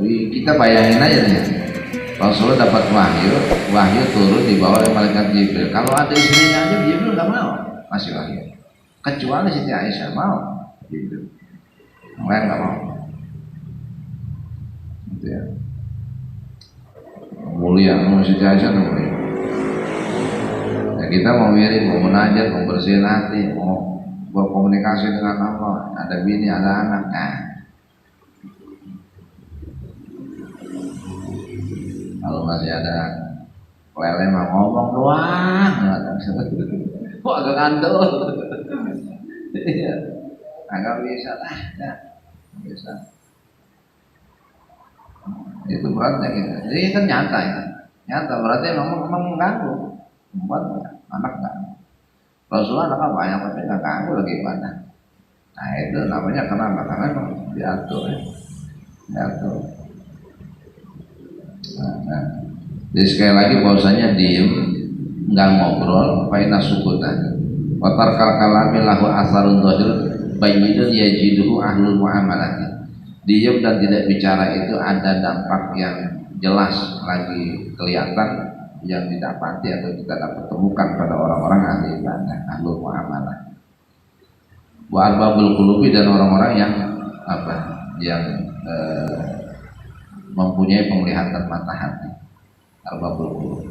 Kita bayangin aja nih, Rasulullah dapat wahyu turun dibawa oleh malaikat Jibril. Kalau ada istrinya aja Jibril nggak mau masih wahyu, kecuali Siti Aisyah mau Jibril, yang lain nggak mau. Gitu ya. Mulia, Siti Aisyah mulia. Nah, kita mau wirid, mau munajat, mau bersihin hati, mau berkomunikasi dengan Allah, ada bini, ada anak. Nah, kalau masih ada lele mah ngomong doang, kok agak kandel, agak bisa lah, ya, bisa. Itu beratnya gitu. Jadi kan nyata ya, nyata berarti memang mengganggu, membuat anak nggak. Rasulullah anak banyak tapi nggak ganggu lagi ibadah. Nah itu namanya kenapa? Karena memang diatur, ya. Diatur. Nah, jadi sekali lagi bahwasanya diem, nggak ngobrol, faina sukutan. Watar kalami lahu asarun dhahir bayyinun yajiduhu ahlul muamalati. Diem dan tidak bicara itu ada dampak yang jelas lagi kelihatan yang didapati atau kita dapat temukan pada orang-orang ahli ibadah, ahlul muamalah. Wa arbabul qulubi dan orang-orang yang yang mempunyai penglihatan mata hati. Arbabul qulub,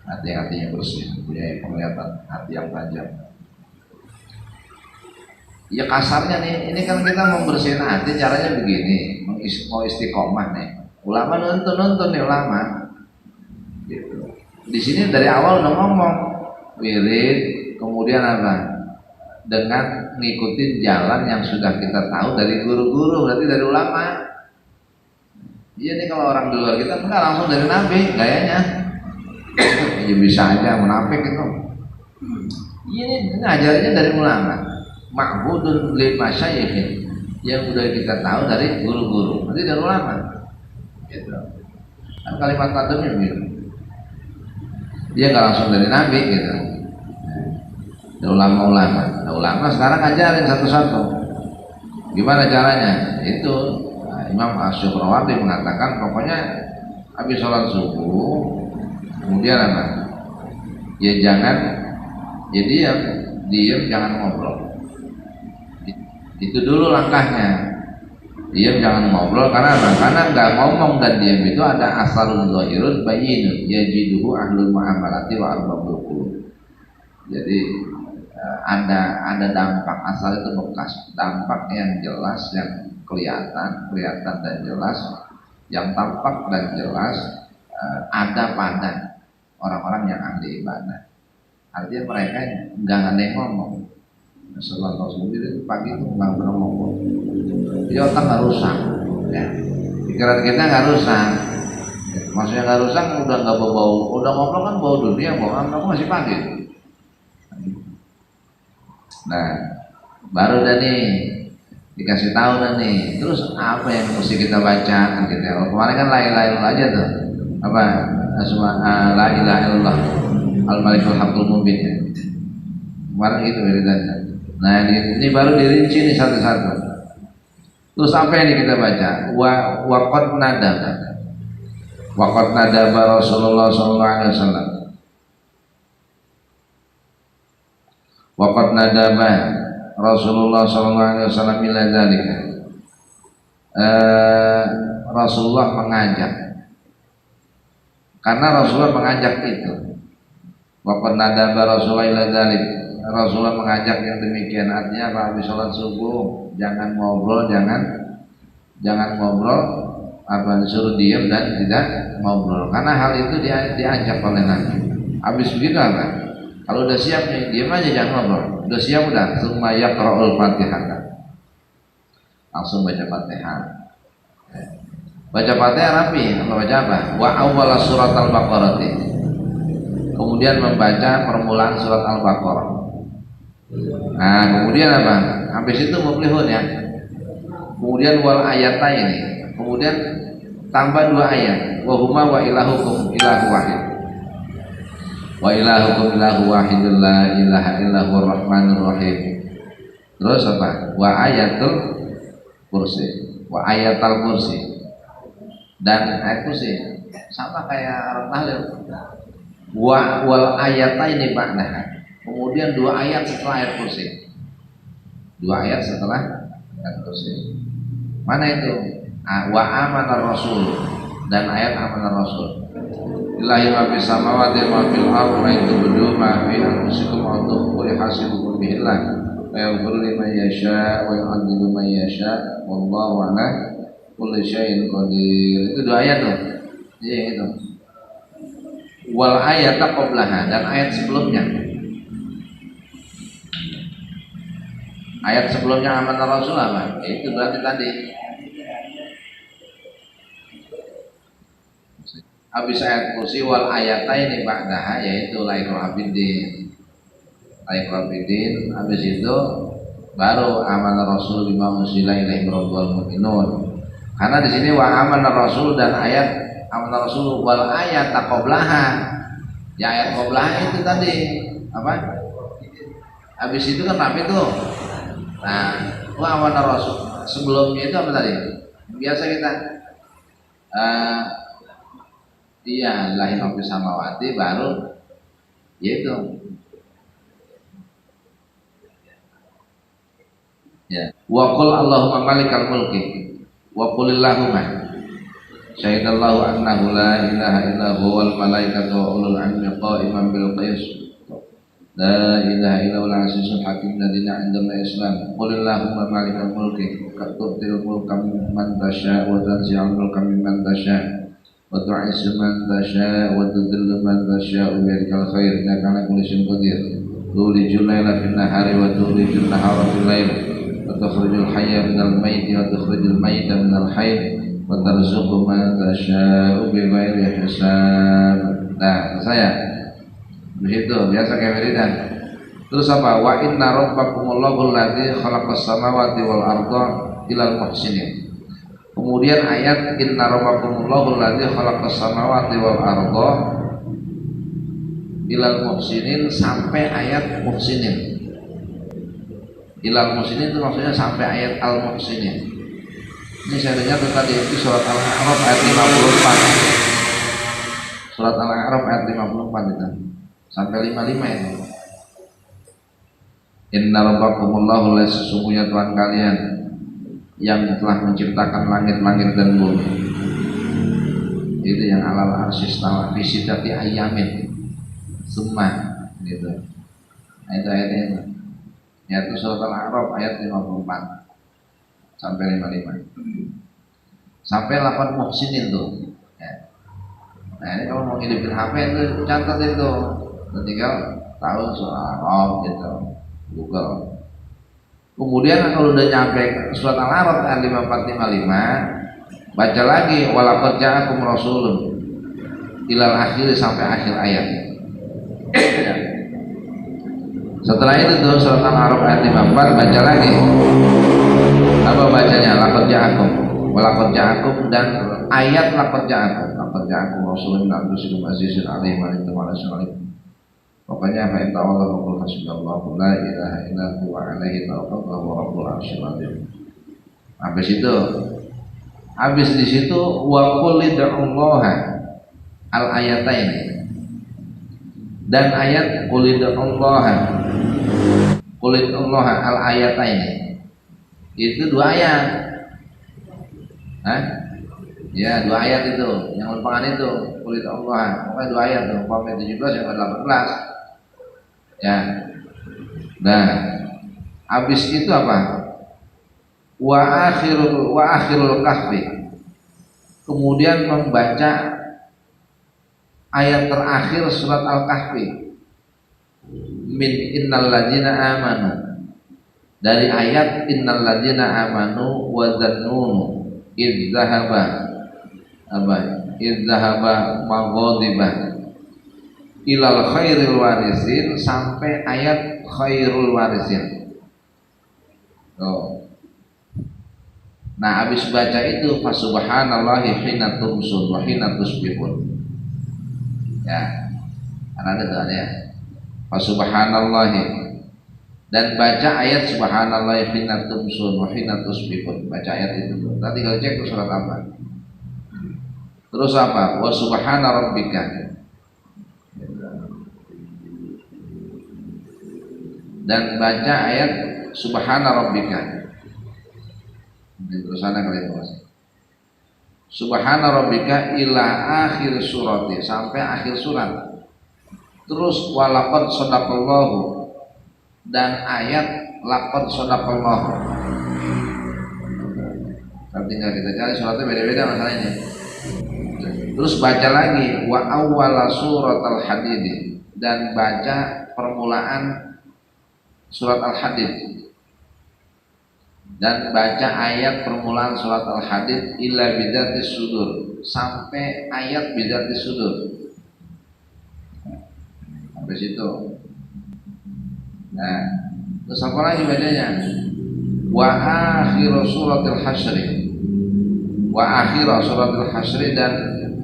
hati-hatinya bersih, mempunyai penglihatan hati yang tajam. Ya kasarnya nih, ini kan kita membersihin hati caranya begini, mau istiqomah nih. Ulama nonton nih ulama. Gitu. Di sini dari awal udah ngomong wirid, kemudian dengan ngikutin jalan yang sudah kita tahu dari guru-guru, berarti dari ulama. Iya nih kalau orang di luar kita enggak langsung dari Nabi gayanya. Ya bisa aja munafik itu. Ini ngajarnya dari ulama. Ma'budun lil masyayikh yang udah kita tahu dari guru-guru, nanti dari ulama. Gitu. Kan kalimat tadumnya gitu. Dia nggak langsung dari Nabi gitu. Dari ulama-ulama. Nah, ulama sekarang ajarin satu-satu. Gimana caranya? Itu Imam Asy-Syuhrawati mengatakan pokoknya habis sholat subuh kemudian ya jangan, ya diam jangan ngobrol. Itu dulu langkahnya. Diam jangan ngobrol karena nggak ngomong dan diam itu ada asarun dhahirun bayyinun yajiduhu ahlul muamalati wa arbabul qulub. Jadi ada dampak, asal itu bekas, dampak yang jelas, yang kelihatan dan jelas, yang tampak dan jelas ada pada orang-orang yang ahli ibadah. Artinya mereka nggak ada yang ngomong. Setelah tahu itu pagi itu nggak pernah ngomong. Jadi otak nggak rusak, ya. Pikiran kita nggak rusak. Maksudnya nggak rusak, udah nggak bau, udah ngobrol kan bau dunia, bau apa masih pagi. Nah, baru dah nih dikasih tahu dah nih. Terus apa yang mesti kita baca? Gitu ya. Kemarin kan la ilaha illallah aja tuh. Apa? La ilaha illallah al-malikul haqqul mubin. Ya. Kemarin gitu wiridannya. Nah ini baru dirinci nih satu-satu. Terus apa yang kita baca? Waqad nadaba Rasulullah sallallahu alaihi wasallam. Waqad nadaba Rasulullah sallallahu alaihi wasallam ila dzalika. Rasulullah mengajak. Karena Rasulullah mengajak itu. Waqad nadaba Rasulullah ila dzalika. Rasulullah mengajak yang demikian, artinya apa? Habis sholat subuh jangan ngobrol, jangan ngobrol, disuruh diam dan tidak ngobrol, karena hal itu diajak oleh Nabi. Habis begitu apa? Kalau udah siap nih, diam aja jangan ngobrol. Udah siap udah, tsumma yaqra'ul Fatihah. Langsung baca Fatihah. Baca Fatihah rapi, baca apa? Wa awwala surat al-Baqarah. Kemudian membaca permulaan surat Al-Baqarah. Nah kemudian apa? Habis itu muflihun ya. Kemudian wal ayata ini. Kemudian tambah 2 ayat. Wa huma wa ilahukum ilahu wahid. Wa ilahukum ilahu wahidun la ilaha illahur rahmanur rahim. Terus apa? Wa ayatul kursi. Wa ayatal kursi. dan ayat kursi sama kayak orang tahlil. Wal ayataini ba'daha. Kemudian 2 ayat setelah ayat kursi. 2 ayat setelah ayat kursi. Mana itu? Wa amana rasul, dan ayat amana rasul. Ilahi ma fis samawati wa fil ardi wa tubdu ma fi anfusikum wa tukhfu hasibukum billah wa yaghfiru liman yasha wa yu'adhibu man yasha wallahu ala kulli syai'in qadir. Itu 2 ayat tuh. Iya itu. Wal ayata qablaha, dan ayat sebelumnya. Ayat sebelumnya amanah rasul apa? Itu berarti tadi. Habis ayat kursi wal ayataini ba'daha, yaitu laikul abidin. Laikul abidin, habis itu baru amanah rasul bima unzila ilaihi wal mu'minun. Karena di sini wa amanah rasul dan ayat amanah rasul wal ayata qablaha. Ya ayat qablaha itu tadi apa? Habis itu kan apa itu? Nah, wa amanah rasul sebelumnya itu apa tadi? Biasa kita iya lahir fis samawati baru yaitu ya wa qul allahumma malikal mulki wa qulillahumma syahidallahu annahu la ilaha illa huwal malaikatu wa ulul ilmi qa'iman bil qis la ilaha illa huwal azizul hakim ladina 'indana islam qulillahumma malikal mulki tu'til mulka mimman tasha wa tanzi'ul mulka mimman tasha wa tu'izzu man tasha wa tudhillu man tasha bi yadikal khair innaka 'ala kulli syai'in qadir tulijul laila fin nahari wa tulijul nahara fil lail wa tukhrijul hayya minal mayyiti wa tukhrijul mayyita minal hayy wa tarzuqu man tasya'u bighairi hisab. Nah, saya begitu biasa kayak wiridan. Terus apa? Wa inna rabbakumullahu alladzi khalaqas samawati wal arda ilal muhsinin. Kemudian ayat inna rabbakumullahu alladzi khalaqas samawati wal arda ilal muhsinin sampai ayat muhsinin. Ilal muhsinin itu maksudnya sampai ayat al muhsinin. Ini saya dengar tadi itu surat Al-A'raf ayat 54. Surat Al-A'raf ayat 54 itu. Sampai 55 itu. Inna rabbakumullahu la, sesungguhnya Tuhan kalian yang telah menciptakan langit-langit dan bumi. Itu yang alal arsis tawa fi sittati ayyamin. Summa gitu. Nah, itu ayatnya itu. Yaitu surat Al-A'raf ayat 54 sampai 55. Sampai 8 muhsinin tuh. Ya. Nah, ini kalau mau ngidupin HP itu catat itu. Tinggal tahu surat Al-A'raf gitu. Google. Kemudian kalau udah nyampe surat Al-A'raf ayat 54-55, baca lagi walaqad ja'akum rasulun ilal akhir sampai akhir ayat. Setelah itu tuh surat Al-A'raf ayat 54 baca lagi. Apa bacanya? Laqad ja'akum walaqad ja'akum dan ayat laqad ja'akum rasulun min anfusikum azizun 'alaihi ma antum 'alaihi. Pokoknya fa inna Allah wa hasbunallahu la ilaha illa huwa 'alaihi tawakkaltu wa huwa rabbul 'arsyil 'azim. Habis di situ wa qul lid'ullaha al ayatain. Dan ayat qul lid'ullaha al ayatain. Itu 2 ayat. Hah? Ya, 2 ayat itu. Yang lempangan itu qul lid'ullaha. Pokoknya 2 ayat tuh, Muhammad 17 yang 18. Ya. Nah, habis itu apa? Wa akhirul kahfi. Kemudian membaca ayat terakhir surat Al-Kahfi. Min innal ladzina amanu. Dari ayat innal ladzina amanu wa dzannunu idz zahaba maghadibah ilal khairil warisin sampai ayat khairul warisin. Oh. Nah, habis baca itu fasubhanallahi hina tumsun wa hina tusbihun. Ya. Karena ada doanya. Fasubhanallahi, dan baca ayat subhanallahi hina tumsun wa hina tusbihun. Baca ayat itu. Nanti kalau cek surat apa? Terus apa? Wa subhana rabbika. Dan baca ayat subhana rabbika. Terusannya kalian bahas. Subhana rabbika ila akhir surati, sampai akhir surat. Terus walaqad shadaqallahu, dan ayat laqad shadaqallahu. Tinggal kita cari suratnya beda-beda masalahnya. Terus baca lagi wa awwala suratal hadid, dan baca permulaan surat al-hadid, dan baca ayat permulaan surat al-hadid illa bidatis sudur, sampai ayat bidatis sudur. Sampai situ. Nah, terus apa lagi bacanya? Wa akhir suratil hasyri, wa akhir suratil hasyri, dan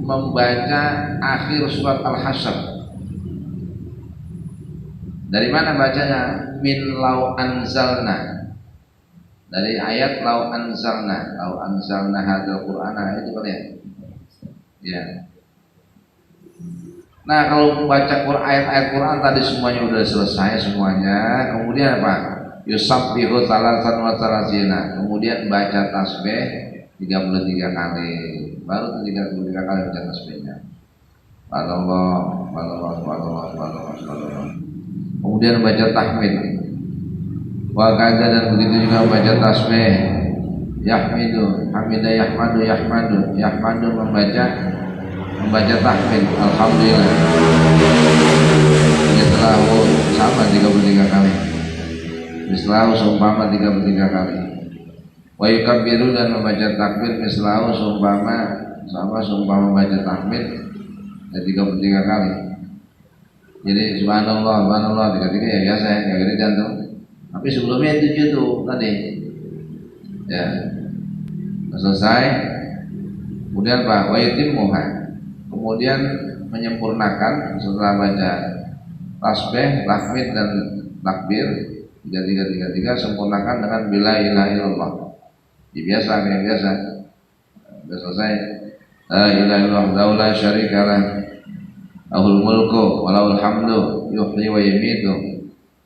membaca akhir surat al-hasyr. Dari mana bacanya? Min lau anzalna, dari ayat lau anzalna hadzal qur'ana, itu kalian ya. Nah, kalau membaca ayat-ayat Quran tadi semuanya udah selesai semuanya, kemudian apa? Yusabbihu thalathan wa thalathina, kemudian baca tasbih 33 kali, baru 33 kali baca tasbihnya. Subhanallah. Kemudian baca tahmid. Wa kadza, dan begitu juga baca tasbih. Yahmidu, hamida yahmadu, membaca tahmid, alhamdulillah. Mislahu sama 33 kali. Mislahu seumpama 33 kali. Wa yukabbiru, dan membaca takbir mislahu seumpama membaca tahmid 33 kali. Jadi subhanallah 33 ya biasa ya, kayak gini jantung. Tapi sebelumnya 7 tuh tadi. Ya. Selesai. Kemudian Pak wa yutimmuha, kemudian menyempurnakan setelah baca tasbih, tahmid dan takbir 33, sempurnakan dengan bila ilaha illallah. Biasa kayak biasa. Sudah selesai. La ilaha illallah la syarikalah, lahul mulku wa lahul hamdu yuhyi wa yumiitu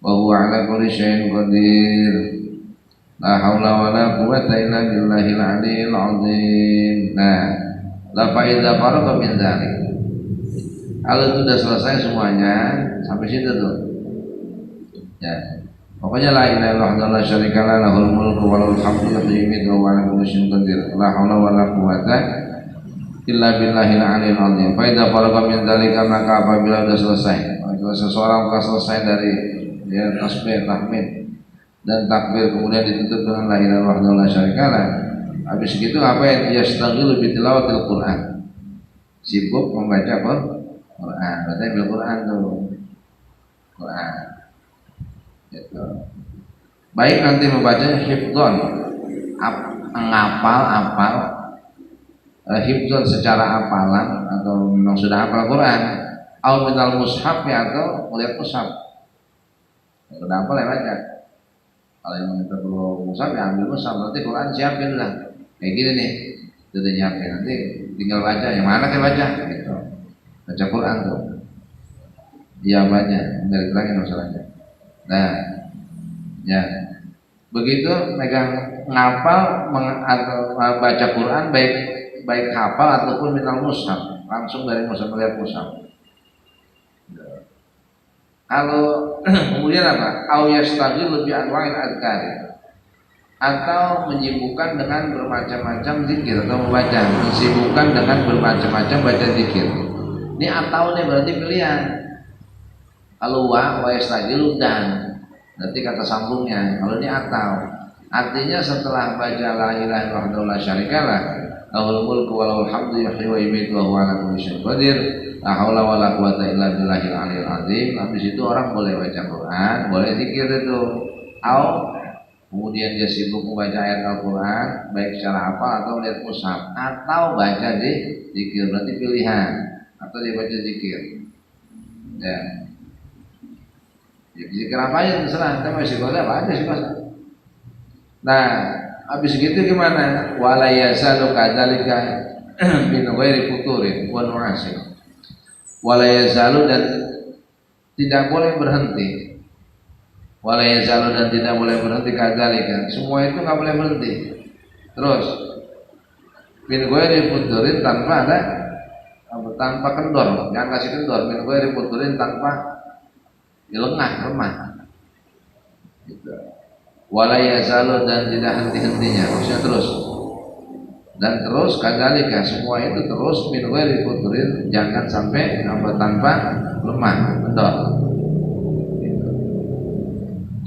wa huwa ala kulli syai'in qadir. La haula wa la quwwata illa billahil aliyyil azim. Nah, la faida farqa min dzalik. Kalau itu sudah selesai semuanya sampai situ tuh. Ya. Pokoknya la ilaha illallah la syarikalah, lahul mulku wa lahul hamdu yuhyi wa yumiitu wa huwa ala kulli syai'in qadir. La haula wa la quwwata illa billahil aliyyil azim. Fa idza faraga min dzalika, maka apabila sudah selesai, seseorang telah selesai dari tasbih, tahmid dan takbir, kemudian ditutup dengan la ilaha illallah la syarikalah. Habis itu apa yang yastaghilu bi tilawatil Quran, sibuk membaca Quran, baca Al-Quran tuh Quran. Gitu. Baik nanti membacanya hifdzon, ngapal hifdzon secara hafalan, atau memang sudah hafal Quran, au minal mushaf, atau melihat mushaf. Sudah hafal ya baca. Kalau yang kita perlu mushaf ya ambil mushaf, nanti Quran siapin lah. Kayak gini nih, sudah nyiapin, nanti tinggal baca. Yang mana kita baca? Gitu. Baca Quran tuh. Iya banyak, dari lagi masalahnya. Nah, ya begitu megang ngapal atau baca Quran, baik hafal ataupun minal mushaf, langsung dari mushaf melihat mushaf. Kalau kemudian apa? Au yastaghil bi anwa'il adhkar, atau menyibukkan dengan bermacam-macam zikir, atau disibukkan dengan bermacam-macam baca zikir. Ini atau nih berarti pilihan. Kalau wa yastaghil dan berarti kata sambungnya. Kalau ini atau, artinya setelah baca la ilaha illallah la syarikalah, lahul mulku wa lahul hamdu yuhyi wa yumiitu wa huwa ala kulli syai'in qadir, la haula wa la quwwata illa billahil aliyyil azim. Habis itu orang boleh baca Quran, boleh zikir itu. Kemudian dia sibuk membaca ayat Al-Quran, baik secara hafal atau melihat mushaf, atau baca di zikir, berarti pilihan. Atau dia baca zikir. Ya. Ya, zikir apa aja terserah, kita masih boleh apa aja sih Mas. Nah, habis gitu gimana? Wala yasalu kadzalika min ghairi futurin wa nu'asin wala yazalu dan tidak boleh berhenti wala yazalu dan tidak boleh berhenti kadzalika semua itu nggak boleh berhenti terus min ghairi futurin tanpa ada tanpa kendor jangan kasih kendor min ghairi futurin tanpa lengah lemah gitu. Wala yazalu dan tidak henti-hentinya maksudnya terus dan terus kadzalika semua itu terus min ghairi futurin jangan sampai tanpa lemah kendor gitu.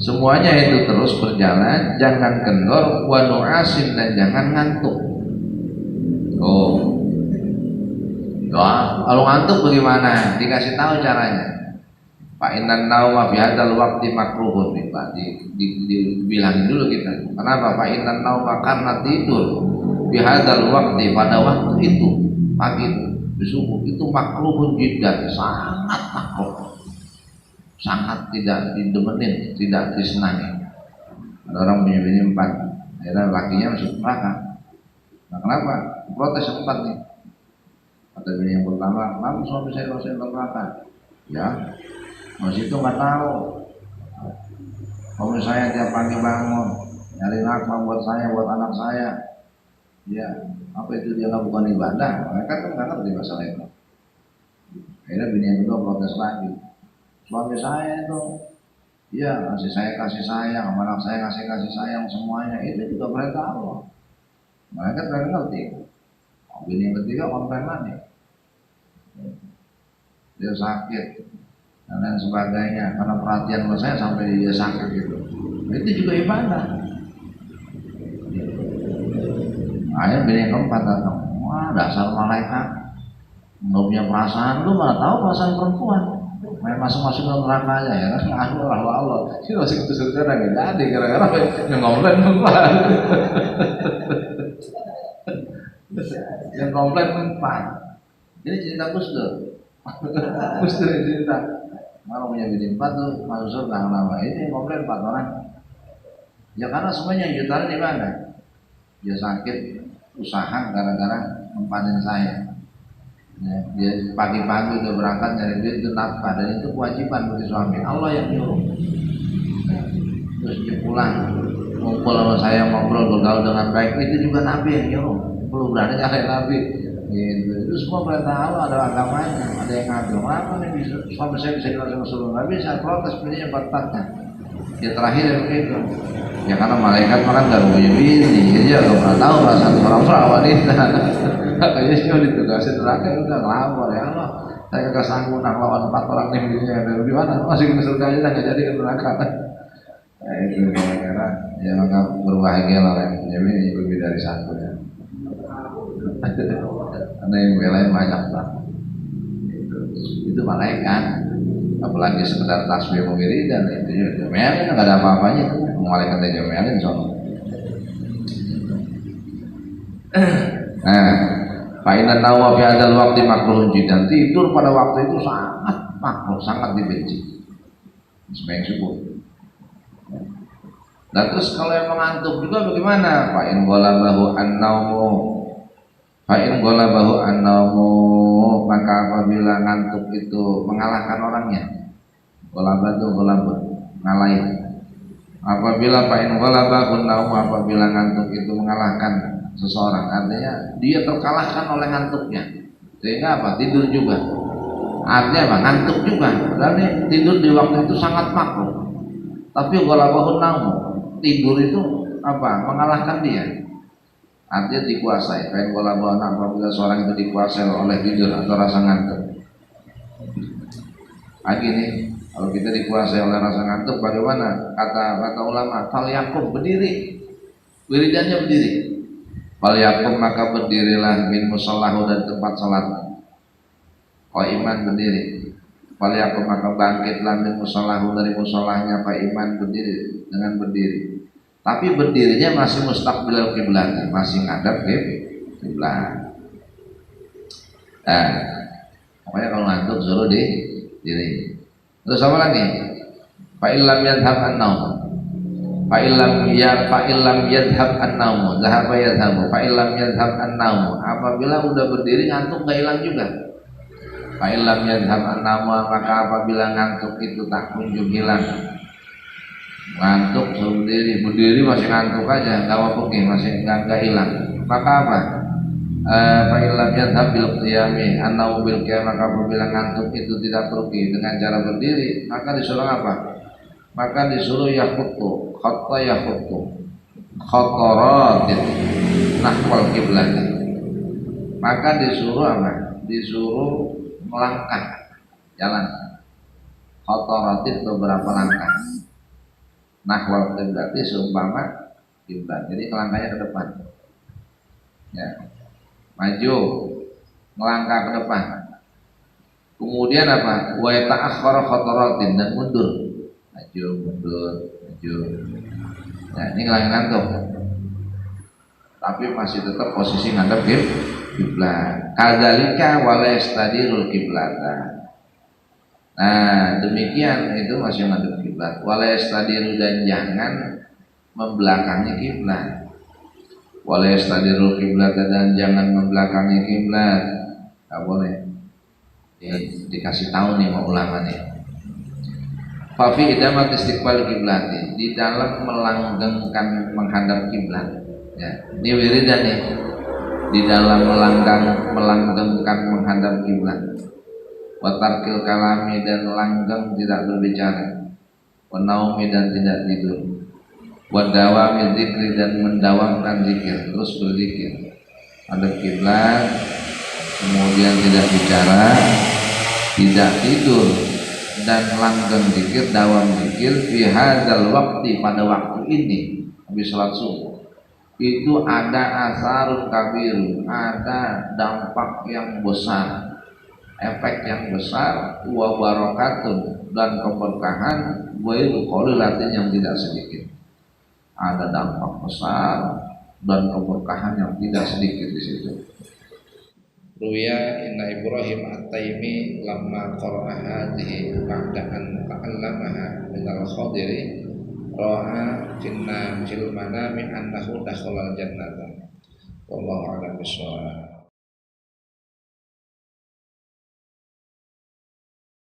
Semuanya itu terus berjalan jangan kendor wa nu'asin dan jangan ngantuk kalau ngantuk bagaimana dikasih tahu caranya Pak Innan nauma fi hadzal waqti makruhun Pak dibilangin dulu kita. Kenapa Pak Innan nauma karena tidur fi hadzal waqti pada waktu itu pagi di subuh itu makruhun jiddan sangat makruh. Sangat tidak didemenin, tidak disenangi. Ada orang punya bini 4, akhirnya lakinya masuk neraka. Nah kenapa? Protes yang 4 nih. Kata bini yang pertama, "Kamu suami saya masuk neraka." Ya. Masih itu nggak tahu. Kalau saya tiap pagi bangun nyari nafkah buat saya, buat anak saya, ya apa itu dia nggak bukan ibadah? Mereka kan nggak ngerti masalah itu. Akhirnya bini yang kedua protes lagi. Suami saya itu, ya kasih sayang, anak saya kasih sayang semuanya itu juga perintah Allah. Mereka nggak ngerti. Bini yang ketiga komplain lagi. Dia sakit dan lain sebagainya karena perhatian saya sampai dia sakit gitu itu juga ibadah. Akhirnya bini yang keempat datang, wah dasar malaikat nggak punya perasaan, lu malah tahu perasaan perempuan main masuk-masuk ke neraka aja ya kan Allah sih masih ke surga nggak jadi gara-gara yang komplain yang komplain 4 ini cerita Gus Dur cerita kalau punya bini 4 tuh masuk surga lama ini komplain 4 orang ya karena semuanya jutaan di mana dia sakit usaha gara-gara mempanen saya ya, dia pagi-pagi udah berangkat nyari duit itu nafkah dan itu kewajiban bagi suami Allah yang nyuruh ya, terus dia pulang ngumpul sama saya ngobrol bergaul dengan baik itu juga Nabi yang nyuruh perlu berani nyalain Nabi gitu. Itu semua perintah Allah ada agamanya ada yang ngatur kenapa nih bisa suami saya bisa dilakukan Rasulullah nggak bisa protes bininya batatnya ya terakhir ya begitu ya karena malaikat makan nggak punya bini jadi ya nggak pernah tahu perasaan seorang wanita katanya sih ditugasin neraka udah ngelapor ya Allah saya kagak sanggup lawan 4 orang nih bininya dari gimana masih ke surga aja nggak jadi ke neraka nah itu gara-gara ya maka berbahagia lah yang punya bini lebih dari 1 ya karena yang belain banyak lah itu malaikat apalagi sekedar tasbih mengiri dan itu jomelin nggak ada apa-apanya itu malaikat yang jomelin soalnya nah fa'inan nawa fi hadzal waqti makruhun jiddan tidur pada waktu itu sangat makruh sangat dibenci sebaik subuh dan terus kalau yang mengantuk juga bagaimana fa'in ghalabahu an-naumu fa'in ghalabahu an-naumu maka apabila ngantuk itu mengalahkan orangnya ghalaba itu ghalabun ngalahin apabila fa'in ghalabahu an-naumu apabila ngantuk itu mengalahkan seseorang artinya dia terkalahkan oleh ngantuknya sehingga apa tidur juga artinya apa ngantuk juga padahal tidur di waktu itu sangat makruh tapi ghalabahun naumu tidur itu apa mengalahkan dia artinya dikuasai kain ghalabahun apabila seorang itu dikuasai oleh tidur atau rasa ngantuk lagi nih kalau kita dikuasai oleh rasa ngantuk bagaimana kata ulama fal yakum berdiri wiridannya berdiri fal yakum maka berdirilah min musallahu dan tempat salat iman berdiri fal yakum maka bangkitlah min musallahu dari musallahnya iman berdiri dengan berdiri tapi berdirinya masih mustaqbilal kiblat masih ngadap kiblat pokoknya kalau ngantuk suruh diri terus apa lagi fa illam yadhhab an-naum fa illam yadhhab an-naumu dhahaba yadhhabu fa illam yadhhab an-naumu, apabila udah berdiri ngantuk gak hilang juga. Fa illam yadhhab an-naumu, maka apabila ngantuk itu tak kunjung hilang. Ngantuk berdiri masih ngantuk aja, enggak apa-apa, masih enggak hilang. Maka apa? Fa illam yadhhab bil qiyami an-naumu bil qiyam, maka apabila ngantuk itu tidak pergi dengan cara berdiri, maka disuruh apa? Maka disuruh yakhuttu, khatta yakhuttu khataratin nahwal qiblat. Maka disuruh apa? Disuruh melangkah, jalan khataratin, beberapa langkah, nahwal qiblat, seumpama kiblat. Jadi melangkahnya ke depan, ya, maju, melangkah ke depan. Kemudian apa? Wa ta'akhkhara khataratin, dan mundur, maju mundur maju. Nah, ini ngantuk tapi masih tetap posisi ngadep kiblat. Kadzalika wala yastadirul qiblata. Nah, demikian itu masih ngadep kiblat. Wala yastadiru, dan jangan membelakangi kiblat. Wala yastadirul qiblat, dan jangan membelakangi kiblat. Enggak boleh. Dikasih tahu nih mau ulama nih. Fafi idamat istiqbal kiblati, di dalam melanggengkan menghadap kiblat. Ya, ini wiridan nih. Di dalam melanggengkan menghadap kiblat. Wa tarkil kalami, dan langgeng tidak berbicara. Wa naumi, dan tidak tidur. Wa dawami dzikri, dan mendawamkan zikir, terus berzikir. Hadap kiblat, kemudian tidak bicara, tidak tidur, dan langgeng zikir, dawam zikir fi hadzal waqti, pada waktu ini habis salat subuh. Itu ada asarun kabir, ada dampak yang besar, efek yang besar, wa barakatun, dan keberkahan, wa qalilatin, yang tidak sedikit. Ada dampak besar dan keberkahan yang tidak sedikit di situ. Ruya inna Ibrahim at-Taimi lamma qara'a hadhihi ba'da an ta'allamaha min al-khadiri ra'a fil manami annahu dakhala al-jannata wallahu a'lam bishawab.